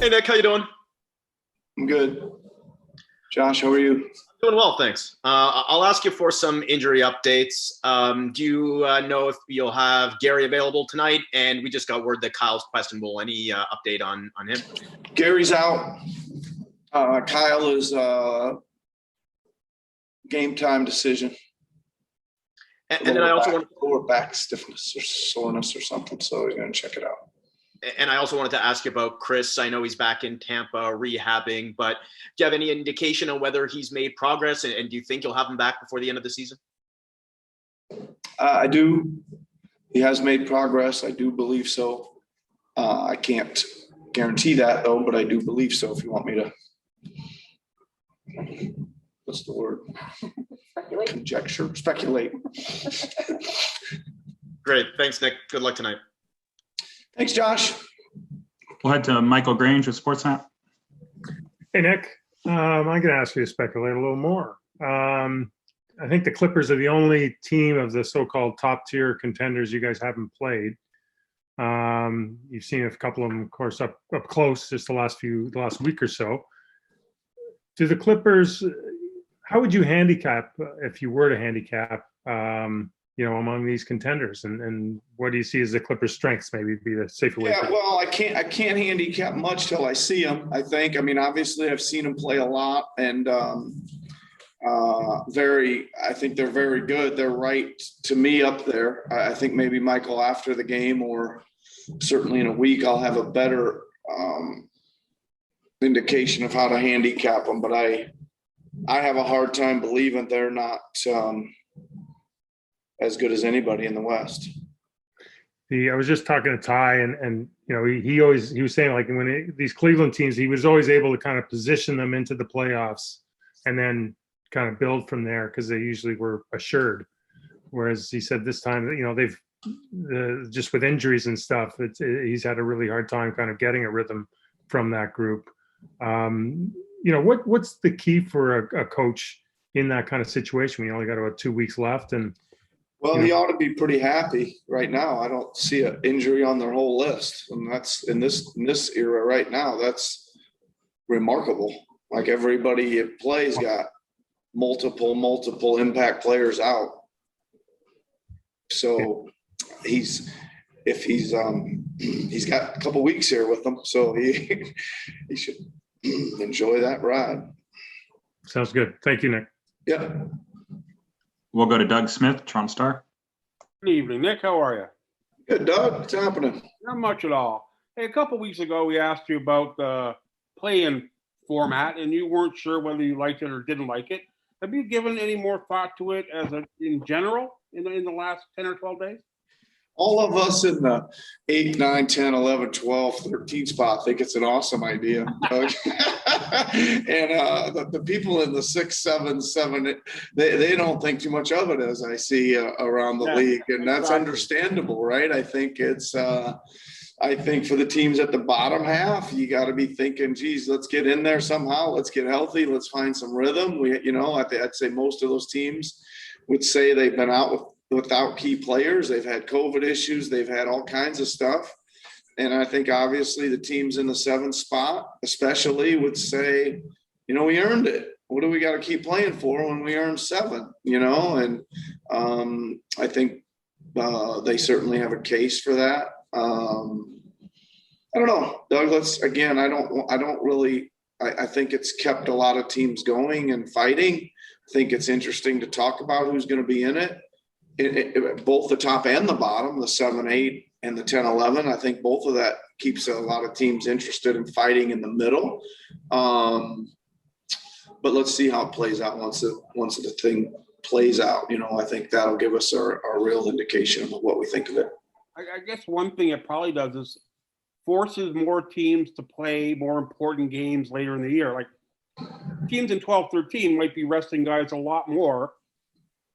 Hey, Nick, how you doing? I'm good. Josh, how are you? Doing well, thanks. I'll ask you for some injury updates. Do you know if you'll have Gary available tonight? And we just got word that Kyle's questionable. Any update on him? Gary's out. Kyle is game time decision. And then I also want lower back stiffness or soreness or something, so he's going to check it out. And I also wanted to ask you about Chris. I know he's back in Tampa rehabbing, but do you have any indication on whether he's made progress? And do you think you'll have him back before the end of the season? I do. He has made progress. I do believe so. I can't guarantee that, though, but I do believe so. If you want me to, what's the word? Speculate. Conjecture, speculate. Great. Thanks, Nick. Good luck tonight. Thanks, Josh. We'll head to Michael Grange with Sportsnet. Hey, Nick. I'm going to ask you to speculate a little more. I think the Clippers are the only team of the so-called top-tier contenders you guys haven't played. You've seen a couple of them, of course, up close just the last week or so. Do the Clippers? How would you handicap if you were to handicap? Among these contenders, and what do you see as the Clippers' strengths? Maybe be the safer way. Yeah, well, I can't handicap much till I see them. I think. I mean, obviously, I've seen them play a lot, and I think they're very good. They're right to me up there. I think maybe Michael after the game, or certainly in a week, I'll have a better indication of how to handicap them. But I have a hard time believing they're not as good as anybody in the West. I was just talking to Ty, and he was saying, like, when these Cleveland teams, he was always able to kind of position them into the playoffs and then kind of build from there because they usually were assured. Whereas he said this time, they've just with injuries and stuff, he's had a really hard time kind of getting a rhythm from that group. What's the key for a coach in that kind of situation? We only got about 2 weeks left, and he ought to be pretty happy right now. I don't see an injury on their whole list, and that's in this era right now. That's remarkable. Like, everybody it plays got multiple impact players out. So he's got a couple weeks here with them, so he should enjoy that ride. Sounds good. Thank you, Nick. Yeah. We'll go to Doug Smith, Toronto Star. Good evening, Nick. How are you? Good, Doug. What's happening? Not much at all. Hey, a couple weeks ago, we asked you about the play-in format, and you weren't sure whether you liked it or didn't like it. Have you given any more thought to it in general in the last 10 or 12 days? All of us in the 8, 9, 10, 11, 12, 13 spot think it's an awesome idea, Doug. And the people in the 6, 7, 7, they don't think too much of it, as I see around the league. And that's understandable, right? I think it's I think for the teams at the bottom half, you got to be thinking, geez, let's get in there somehow. Let's get healthy. Let's find some rhythm. I'd say most of those teams would say they've been out without key players. They've had COVID issues. They've had all kinds of stuff. And I think obviously the teams in the 7th spot especially would say, we earned it. What do we got to keep playing for when we earn 7, And I think they certainly have a case for that. I don't know, Doug, I think it's kept a lot of teams going and fighting. I think it's interesting to talk about who's going to be in it. Both the top and the bottom, the 7, 8 and the 10, 11. I think both of that keeps a lot of teams interested in fighting in the middle. But let's see how it plays out once the thing plays out. I think that'll give us our real indication of what we think of it. I guess one thing it probably does is forces more teams to play more important games later in the year. Like, teams in 12, 13 might be resting guys a lot more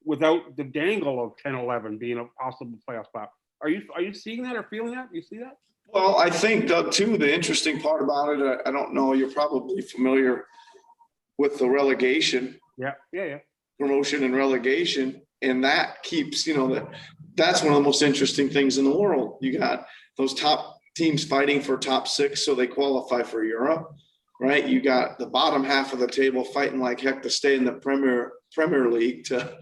without the dangle of 10, 11 being a possible playoff spot. Are you seeing that or feeling that? You see that? Well, I think, Doug, too, the interesting part about it, I don't know, you're probably familiar with the relegation. Yeah. Promotion and relegation. And that keeps, that's one of the most interesting things in the world. You got those top teams fighting for top 6 so they qualify for Europe, right? You got the bottom half of the table fighting like heck to stay in the Premier League to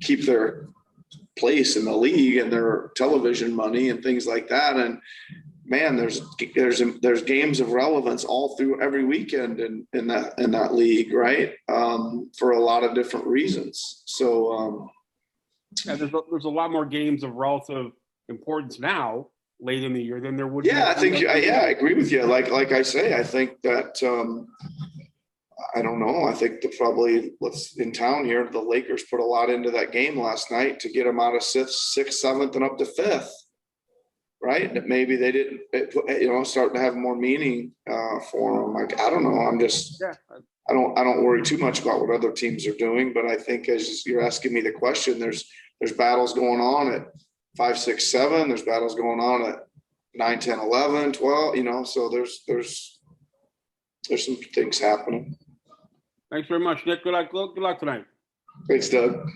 keep their place in the league and their television money and things like that. And man, there's games of relevance all through every weekend in that league, right? For a lot of different reasons. So yeah, there's a lot more games of relative importance now late in the year than there would be. I think I agree with you. Like I say, I think that I don't know. I think that probably in town here, the Lakers put a lot into that game last night to get them out of 6th, 7th, and up to 5th. Right? That maybe they didn't, start to have more meaning for them. Like, I don't know. I'm just, I don't worry too much about what other teams are doing, but I think as you're asking me the question, there's battles going on at 5, 6, 7. There's battles going on at 9, 10, 11, 12, so there's some things happening. Thanks very much, Nick. Good luck tonight. Thanks, Doug.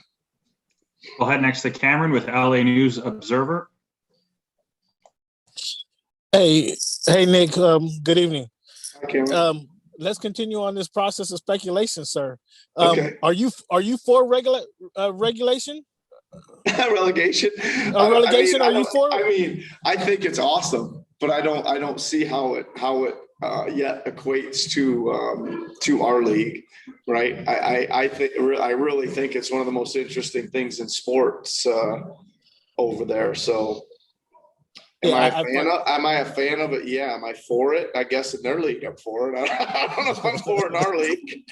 We'll head next to Cameron with LA News Observer. Hey, Nick. Good evening. Hi, Cameron. Let's continue on this process of speculation, sir. Okay. Are you for regulation? Relegation. Relegation? Are you for it? I mean, I think it's awesome, but I don't see how it yet equates to our league, right? I really think it's one of the most interesting things in sports over there. So. Am I a fan of it? Yeah. Am I for it? I guess in their league, I'm for it. I don't know if I'm for it in our league.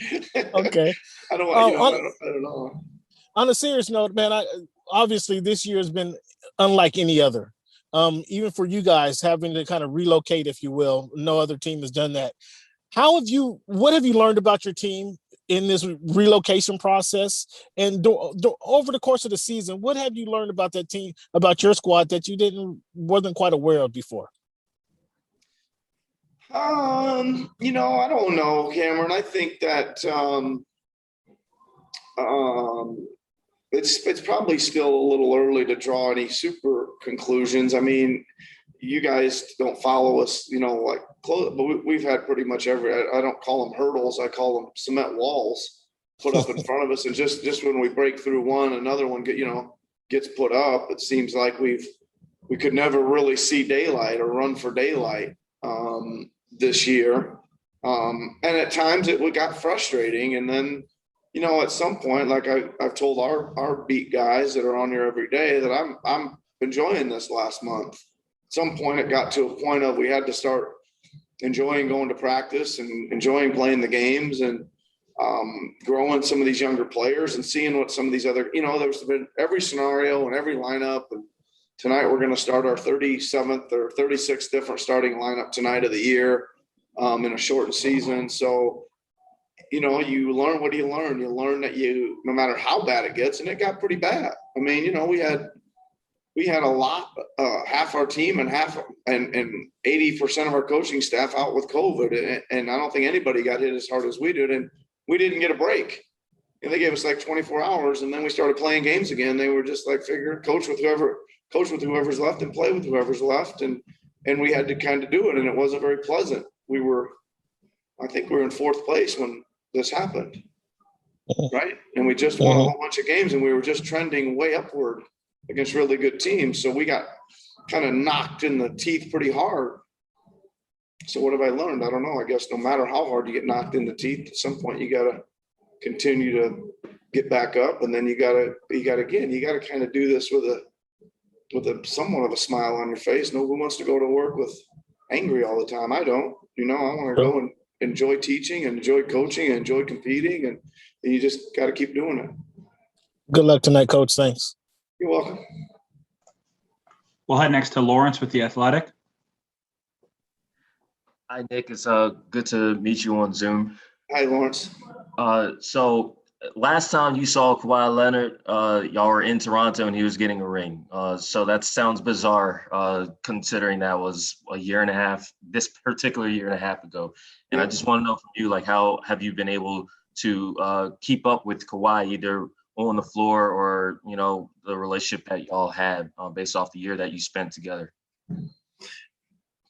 Okay. I don't know. On a serious note, man, obviously this year has been unlike any other. Even for you guys having to kind of relocate, if you will. No other team has done that. What have you learned about your team in this relocation process? And over the course of the season, what have you learned about that team, about your squad that you wasn't quite aware of before? I don't know, Cameron. I think that it's probably still a little early to draw any super conclusions. I mean, you guys don't follow us, like close, but we've had pretty much I don't call them hurdles. I call them cement walls put up in front of us. And just when we break through one, another one gets put up. It seems like we could never really see daylight or run for daylight this year. And at times it got frustrating. And then, at some point, like I've told our beat guys that are on here every day that I'm enjoying this last month. At some point it got to a point of we had to start enjoying going to practice and enjoying playing the games and growing some of these younger players and seeing what some of these other, there's been every scenario and every lineup. And tonight we're going to start our 37th or 36th different starting lineup tonight of the year in a shortened season. So, you learn, what do you learn? You learn that no matter how bad it gets, and it got pretty bad. I mean, we had a lot, half our team and 80% of our coaching staff out with COVID. And I don't think anybody got hit as hard as we did. And we didn't get a break. And they gave us like 24 hours. And then we started playing games again. They were just like, coach with whoever's left and play with whoever's left. And we had to kind of do it. And it wasn't very pleasant. I think we were in 4th place when this happened. Right. And we just won a whole bunch of games and we were just trending way upward against really good teams. So we got kind of knocked in the teeth pretty hard. So what have I learned? I don't know. I guess no matter how hard you get knocked in the teeth, at some point you got to continue to get back up. And then you got to kind of do this with a somewhat of a smile on your face. Nobody wants to go to work with angry all the time. I don't, I want to go and enjoy teaching and enjoy coaching and enjoy competing. And you just got to keep doing it. Good luck tonight, Coach. Thanks. You're welcome. We'll head next to Lawrence with The Athletic. Hi, Nick. It's good to meet you on Zoom. Hi, Lawrence. So last time you saw Kawhi Leonard, y'all were in Toronto and he was getting a ring. So that sounds bizarre, considering that was this particular year and a half ago. And I just want to know from you, like, how have you been able to keep up with Kawhi, either on the floor, or, you know, the relationship that y'all had based off the year that you spent together?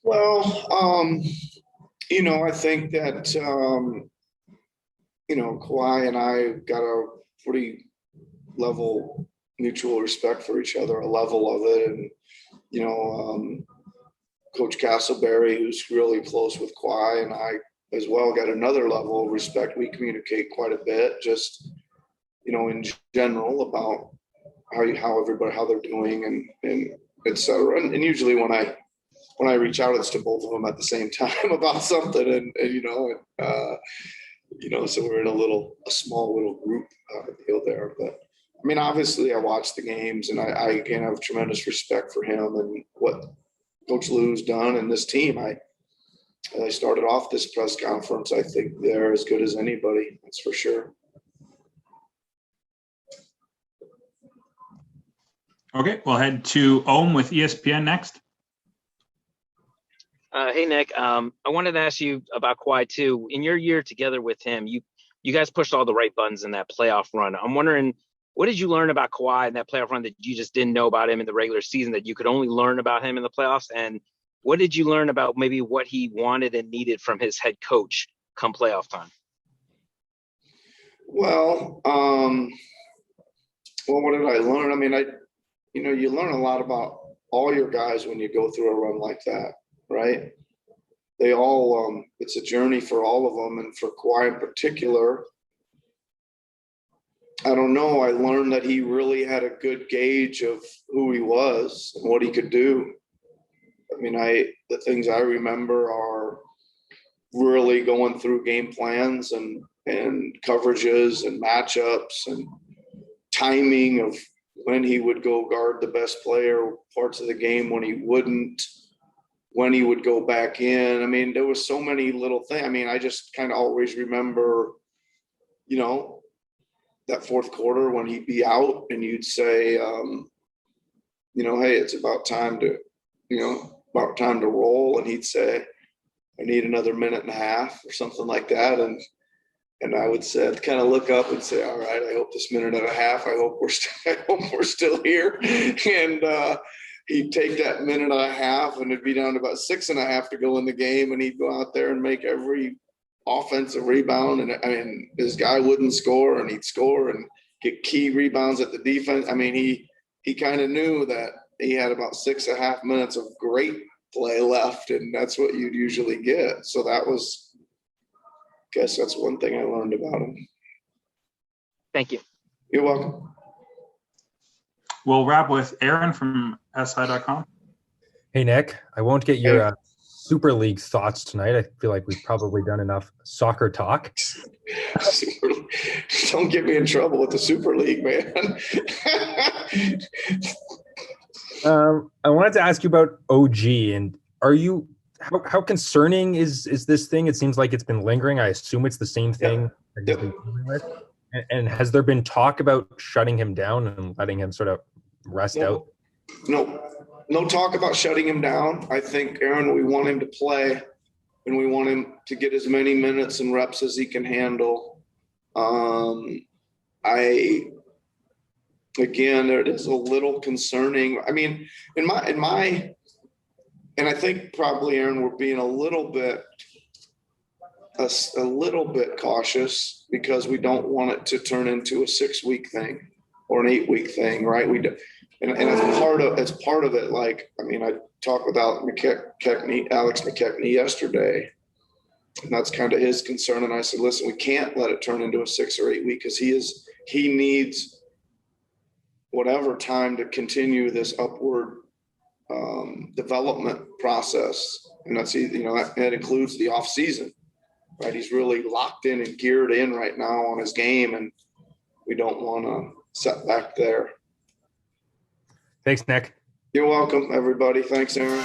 Well, you know, I think that, you know, Kawhi and I got a pretty level mutual respect for each other, a level of it. And, you know, Coach Castleberry, who's really close with Kawhi, and I as well, got another level of respect. We communicate quite a bit, just, you know, in general about how they're doing and et cetera. And usually when I reach out, it's to both of them at the same time about something. And you know, so we're in a small little group deal there. But I mean, obviously I watch the games, and I again have tremendous respect for him and what Coach Lou's done and this team. I started off this press conference, I think they're as good as anybody, that's for sure. Okay, we'll head to Ohm with ESPN next. Hey, Nick. I wanted to ask you about Kawhi too. In your year together with him, you guys pushed all the right buttons in that playoff run. I'm wondering, what did you learn about Kawhi in that playoff run that you just didn't know about him in the regular season, that you could only learn about him in the playoffs? And what did you learn about maybe what he wanted and needed from his head coach come playoff time? Well, what did I learn? I mean, you learn a lot about all your guys when you go through a run like that, right? They all, it's a journey for all of them. And for Kawhi in particular, I don't know. I learned that he really had a good gauge of who he was and what he could do. I mean, the things I remember are really going through game plans and coverages and matchups and timing of when he would go guard the best player, parts of the game when he wouldn't, when he would go back in. I mean, there was so many little things. I mean, I just kind of always remember, you know, that fourth quarter when he'd be out and you'd say, you know, hey, it's about time to roll. And he'd say, I need another minute and a half or something like that. And I would say, I'd kind of look up and say, all right, I hope this minute and a half, I hope we're still here. And he'd take that minute and a half, and it'd be down to about 6.5 to go in the game. And he'd go out there and make every offensive rebound. And I mean, this guy wouldn't score, and he'd score and get key rebounds at the defense. I mean, he kind of knew that he had about 6.5 minutes of great play left, and that's what you'd usually get. So I guess that's one thing I learned about him. Thank you. You're welcome. We'll wrap with Aaron from SI.com. Hey, Nick. I won't get your Super League thoughts tonight. I feel like we've probably done enough soccer talk. Don't get me in trouble with the Super League, man. I wanted to ask you about OG, and how concerning is this thing? It seems like it's been lingering. I assume it's the same thing that he's been dealing with. And has there been talk about shutting him down and letting him sort of rest out? No talk about shutting him down. I think, Aaron, we want him to play, and we want him to get as many minutes and reps as he can handle. Again, it is a little concerning. I mean, and I think probably, Aaron, we're being a little bit cautious because we don't want it to turn into a 6-week thing or an 8-week thing, right? And as part of it, like, I mean, I talked with Alex McKechnie yesterday, and that's kind of his concern. And I said, listen, we can't let it turn into a 6 or 8 week, because he needs whatever time to continue this upward development process. And that's, you know, that includes the off season, right? He's really locked in and geared in right now on his game, and we don't want to set back there. Thanks, Nick. You're welcome, everybody. Thanks, Aaron.